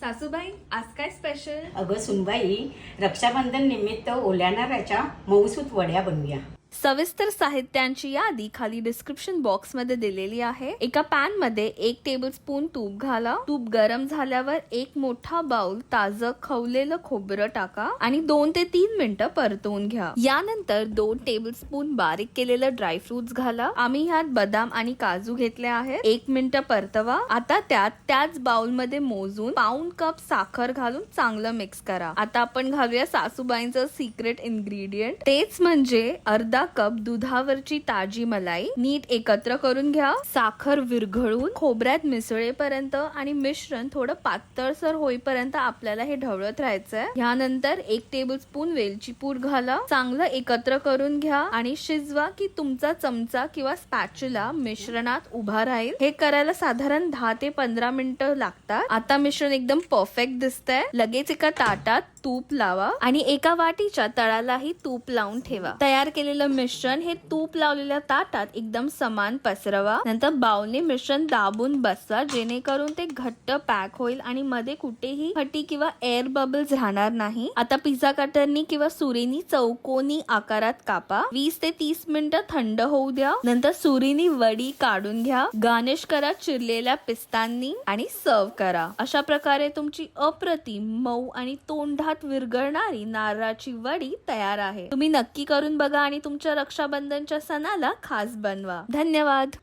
सासूबाई आज काय स्पेशल? अगं सुनबाई, रक्षाबंधन निमित्त ओल्या नारळाच्या मऊसूत वड्या बनवूया. सविस्तर साहित्यांची यादी खाली डिस्क्रिप्शन बॉक्स मध्ये दिलेली आहे. एका पॅन मध्ये 1 टेबलस्पून तूप घाला. तूप गरम झाल्यावर एक मोठा बाउल ताजं खवलेलं खोबरं टाका आणि 2 ते 3 मिनिटं परतवून घ्या. यानंतर 2 टेबलस्पून बारीक केलेलं ड्रायफ्रुट्स घाला. आम्ही ह्यात बदाम आणि काजू घेतले आहेत. 1 मिनिट परतवा. आता त्याच बाउल मध्ये मोजून पाऊण कप साखर घालून चांगलं मिक्स करा. आता आपण घालूया सासूबाईंचं सिक्रेट इन्ग्रेडियंट, तेच म्हणजे अर्धा कप दुधावरची ताजी मलाई. नीट एकत्र करून घ्या. साखर विरघळून खोबऱ्यात मिसळेपर्यंत आणि मिश्रण थोडं पातळसर होईपर्यंत आपल्याला हे ढवळत राहायचंय. यानंतर 1 टेबलस्पून वेलची पूड घाला. चांगलं एकत्र करून घ्या आणि शिजवा की तुमचा चमचा किंवा स्पॅच्युला मिश्रणात उभा राहील. हे करायला साधारण 10 ते 15 मिनिटं लागतात. आता मिश्रण एकदम परफेक्ट दिसतंय. लगेच एका ताटात तूप लावा आणि एका वाटीच्या तळालाही तूप लावून ठेवा. तयार केलेलं मिश्रण हे तूप लावलेल्या ताटात एकदम समान पसरवा. नंतर बाउलने मिश्रण दाबून बसवा जेणेकरून ते घट्ट पॅक होईल आणि मध्ये कुठेही फटी किंवा एअर बबल्स राहणार नाही. आता पिझ्झा कटरनी किंवा सुरीनी चौकोनी आकारात कापा. 20 ते 30 मिनिटं थंड होऊ द्या. नंतर सुरीनी वडी काढून घ्या. गार्निश करा चिरलेल्या पिस्तांनी आणि सर्व्ह करा. अशा प्रकारे तुमची अप्रतिम मऊ आणि तोंडात विरघळणारी नारळाची वडी तयार आहे. तुम्ही नक्की करून बघा आणि तुमच्या रक्षाबंधनच्या सणाला खास बनवा. धन्यवाद.